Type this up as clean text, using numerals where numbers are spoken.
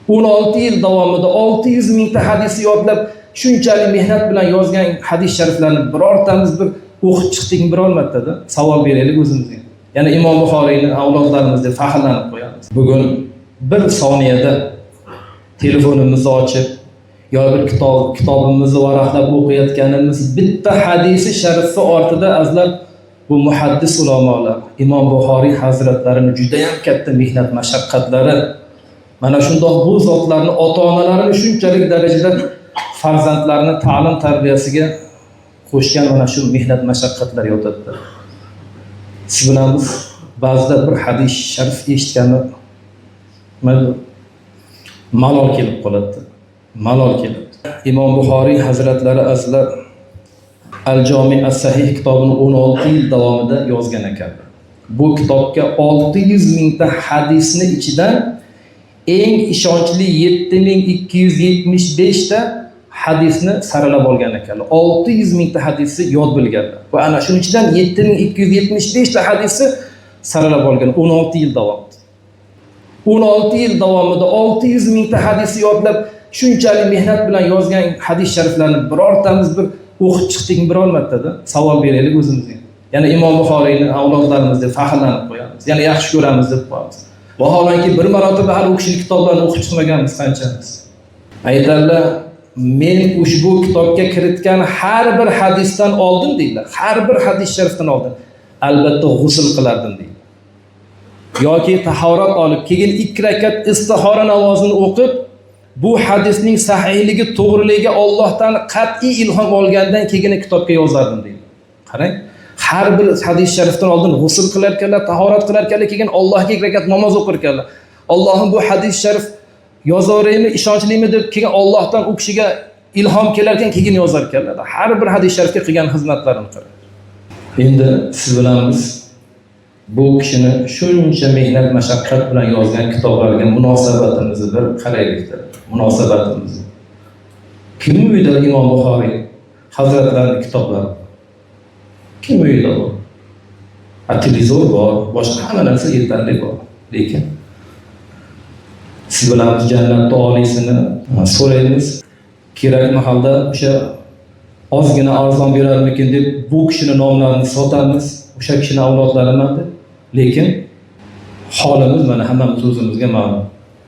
16 yil davomida 600 mingta hadisni yodlab, shunchalik mehnat bilan yozgan hadis shariflarni birortamiz bir o'qib chiqdikmi birormartada? Savol beraylik o'zimizga. Yana Imom Buxoriyning avlodlarimiz deb faxrlanib qo'yamiz. Bugun bir soniyada telefonimizni ochib yo bir kitobimizni varaqlab o'qiyotganimiz bitta hadisi sharifi ortida azlar bu muhaddis ulamolar, Imom Buxoriy hazratlarining juda ham katta mehnat mashaqqatlari, mana shundoq bu zotlarni ota-onalarini shunchalik darajada farzandlarini ta'lim tarbiyasiga qo'shgan mana shu mehnat mashaqqatlar yotadi. Siz bilamiz, ba'zida bir hadis sharif eshitgani malol kelib qoladi. Malol keladi. Imom Buxoriy hazratlari azlar Al-Jami' as-Sahih kitobini 16 yil davomida yozgan ekanlar. Bu kitobga 600 mingta hadisni ichidan eng ishonchli 7275 ta hadisni saralab olgan ekanlar. 600 mingta hadisni yod bilganlar. Va ana shuning ichidan 7275 ta hadisni saralab olgan 16 yil davomida. 16 yil davomida 600 mingta hadisni yodlab, shunchalik mehnat bilan yozgan hadis shariflarni birortamiz bir o'qib chiqdikmi birormartada? Savol beraylik o'zimizga. Yana Imom Buxoriyning avlodlarimiz deb faxrlanib qo'yamiz. Yana yaxshi ko'ramiz deb qo'yamiz. Vaholanki bir marotaba hali u kishining kitoblarini o'qib chiqmaganmiz qanchamiz. Aytadilar, men ushbu kitobga kiritgan har bir hadisdan oldin deydilar. Har bir hadis sharifdan oldin albatta g'usl qilardim deydi. Yoki tahorat olib, keyin 2 rakat istihora namozini o'qib, bu hadisning sahihligi, to'g'riligiga Allohdan qat'iy ilhom olgandan keyin kitobga yozardim deydi. Qarang, har bir hadis sharifdan oldin g'usl qilar ekanlar, tahorat qilar ekanlar, keyin Allohga 2 rakat namoz o'qir ekanlar. Allohim bu hadis sharif yozaveraymi, ishonchlimi deb keyin Allohdan u kishiga ilhom kelar ekan, keyin yozar ekanlar. Har bir hadis sharifga qilgan xizmatlarini qarang. Endi siz bilamiz, bu kishini shuncha mehnat mashaqqat bilan yozgan kitoblarga munosabatimizni bir qaraylikda. Munosabatimiz. Kim uyda Imom Buxoriy hazratlarining kitoblari? Kim uyda bor? Televizor bor, boshqa hamma narsa yetarli bor. Lekin siz bilamiz, jannatda oliysini so'raymiz. Kerak mahalda o'sha ozgina arzon berarmikin deb bu kishining nomlarini sotamiz, o'sha kishining avlodlariman deb. Lekin holimiz mana hammamiz o'zimizga ma'lum.